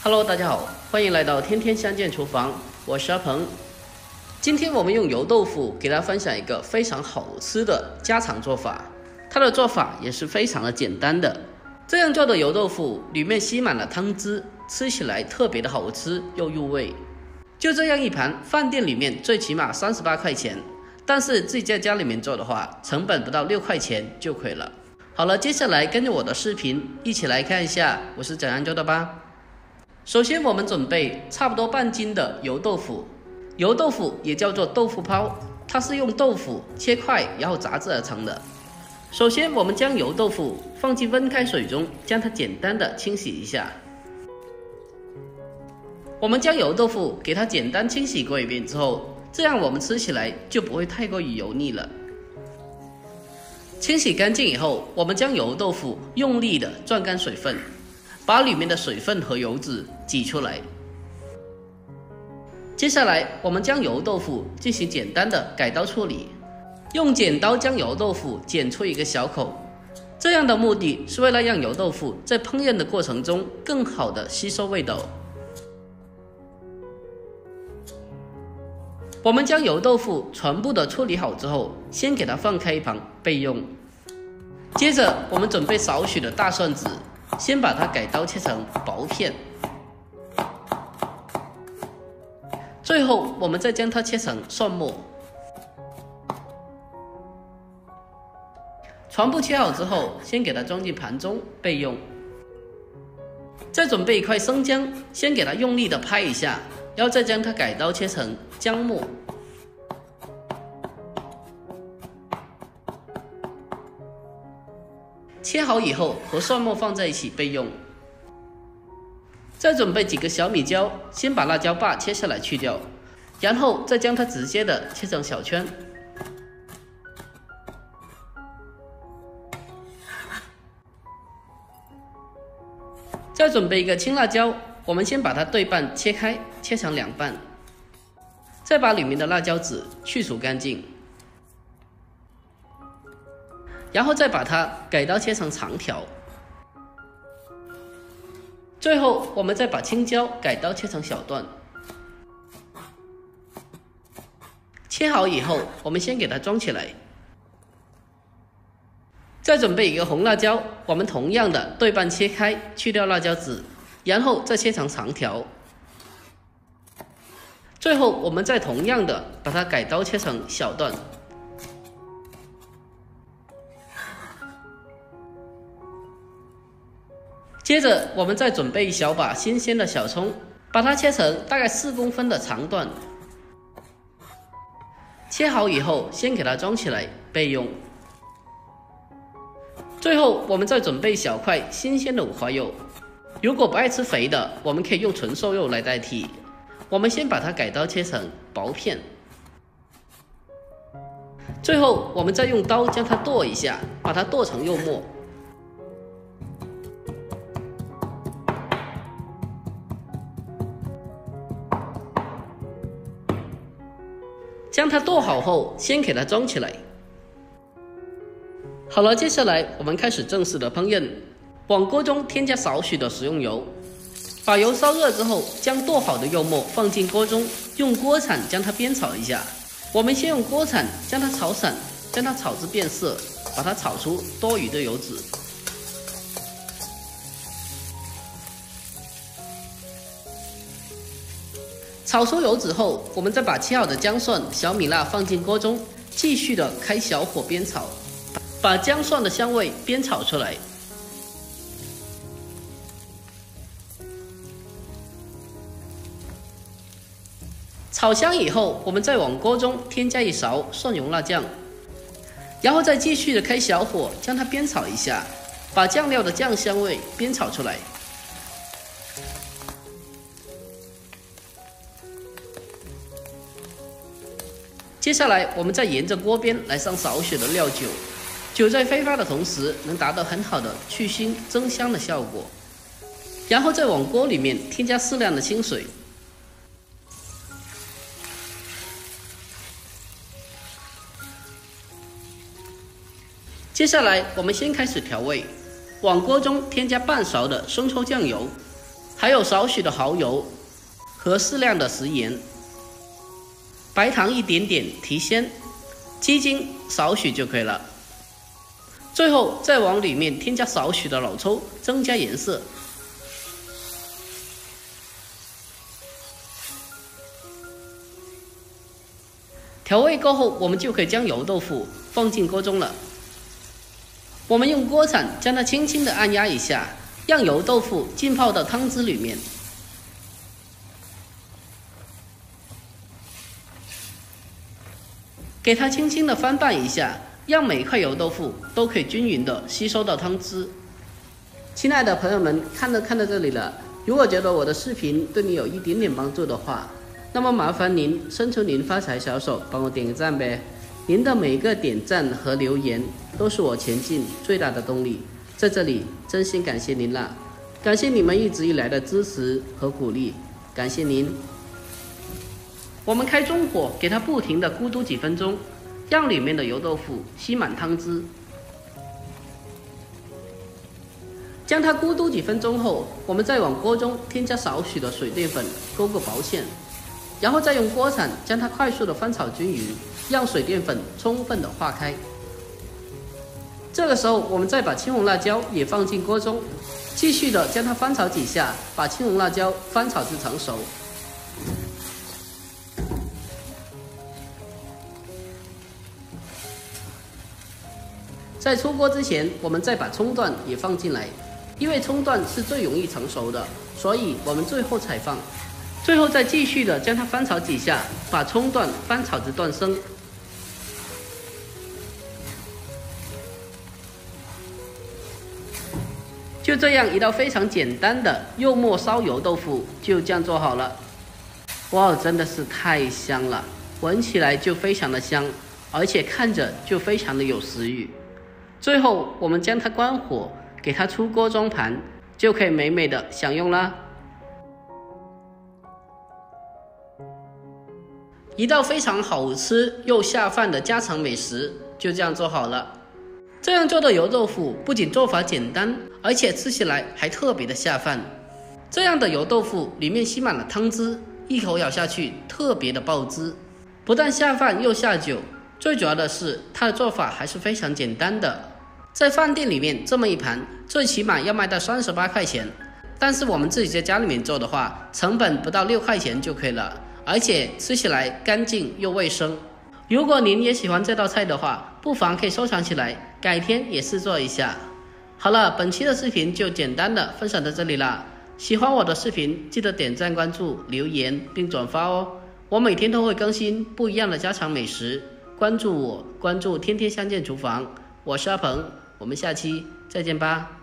Hello， 大家好，欢迎来到天天相见厨房，我是阿鹏。今天我们用油豆腐给大家分享一个非常好吃的家常做法，它的做法也是非常的简单的。这样做的油豆腐里面吸满了汤汁，吃起来特别的好吃又入味。就这样一盘，饭店里面最起码38块钱，但是自己在家里面做的话，成本不到6块钱就可以了。好了，接下来跟着我的视频一起来看一下我是怎样做的吧。首先我们准备差不多半斤的油豆腐，油豆腐也叫做豆腐泡，它是用豆腐切块然后炸制而成的。首先我们将油豆腐放进温开水中，将它简单的清洗一下。我们将油豆腐给它简单清洗过一遍之后，这样我们吃起来就不会太过于油腻了。清洗干净以后，我们将油豆腐用力的攥干水分，把里面的水分和油脂挤出来。接下来我们将油豆腐进行简单的改刀处理，用剪刀将油豆腐剪出一个小口，这样的目的是为了让油豆腐在烹饪的过程中更好的吸收味道。我们将油豆腐全部的处理好之后，先给它放开一旁备用。接着我们准备少许的大蒜籽，先把它改刀切成薄片，最后我们再将它切成蒜末。全部切好之后，先给它装进盘中备用。再准备一块生姜，先给它用力的拍一下，然后再将它改刀切成姜末。切好以后和蒜末放在一起备用。再准备几个小米椒，先把辣椒把切下来去掉，然后再将它直接的切成小圈。再准备一个青辣椒，我们先把它对半切开，切成2半，再把里面的辣椒籽去除干净，然后再把它改刀切成长条。最后我们再把青椒改刀切成小段。切好以后，我们先给它装起来。再准备一个红辣椒，我们同样的对半切开，去掉辣椒籽，然后再切成长条。最后我们再同样的把它改刀切成小段。接着我们再准备一小把新鲜的小葱，把它切成大概4公分的长段。切好以后，先给它装起来备用。最后我们再准备小块新鲜的五花肉，如果不爱吃肥的，我们可以用纯瘦肉来代替。我们先把它改刀切成薄片，最后我们再用刀将它剁一下，把它剁成肉末。将它剁好后，先给它装起来。好了，接下来我们开始正式的烹饪。往锅中添加少许的食用油，把油烧热之后，将剁好的肉末放进锅中，用锅铲将它煸炒一下。我们先用锅铲将它炒散，将它炒至变色，把它炒出多余的油脂。炒出油脂后，我们再把切好的姜蒜、小米辣放进锅中，继续的开小火煸炒，把姜蒜的香味煸炒出来。炒香以后，我们再往锅中添加1勺蒜蓉辣酱，然后再继续的开小火将它煸炒一下，把酱料的酱香味煸炒出来。接下来我们再沿着锅边来上少许的料酒，酒在挥发的同时能达到很好的去腥增香的效果。然后再往锅里面添加适量的清水。接下来我们先开始调味，往锅中添加半勺的生抽酱油，还有少许的蚝油和适量的食盐，白糖一点点提鲜，鸡精少许就可以了。最后再往里面添加少许的老抽，增加颜色。调味过后，我们就可以将油豆腐放进锅中了。我们用锅铲将它轻轻的按压一下，让油豆腐浸泡到汤汁里面。给它轻轻的翻拌一下，让每块油豆腐都可以均匀的吸收到汤汁。亲爱的朋友们，看到这里了，如果觉得我的视频对你有一点点帮助的话，那么麻烦您伸出您发财小手，帮我点个赞呗。您的每一个点赞和留言都是我前进最大的动力，在这里真心感谢您了，感谢你们一直以来的支持和鼓励，感谢您。我们开中火，给它不停的咕嘟几分钟，让里面的油豆腐吸满汤汁。将它咕嘟几分钟后，我们再往锅中添加少许的水淀粉，勾个薄芡，然后再用锅铲将它快速的翻炒均匀，让水淀粉充分的化开。这个时候，我们再把青红辣椒也放进锅中，继续的将它翻炒几下，把青红辣椒翻炒至成熟。在出锅之前，我们再把葱段也放进来，因为葱段是最容易成熟的，所以我们最后才放。最后再继续的将它翻炒几下，把葱段翻炒至断生。就这样，一道非常简单的肉末烧油豆腐就这样做好了。哇，真的是太香了，闻起来就非常的香，而且看着就非常的有食欲。最后我们将它关火，给它出锅装盘，就可以美美的享用啦。一道非常好吃又下饭的家常美食就这样做好了。这样做的油豆腐不仅做法简单，而且吃起来还特别的下饭。这样的油豆腐里面吸满了汤汁，一口咬下去特别的爆汁，不但下饭又下酒，最主要的是它的做法还是非常简单的。在饭店里面这么一盘最起码要卖到38块钱，但是我们自己在家里面做的话，成本不到6块钱就可以了，而且吃起来干净又卫生。如果您也喜欢这道菜的话，不妨可以收藏起来，改天也试做一下。好了，本期的视频就简单的分享到这里了。喜欢我的视频，记得点赞、关注、留言并转发哦。我每天都会更新不一样的家常美食，关注我，关注天天相见厨房，我是阿鹏，我们下期再见吧。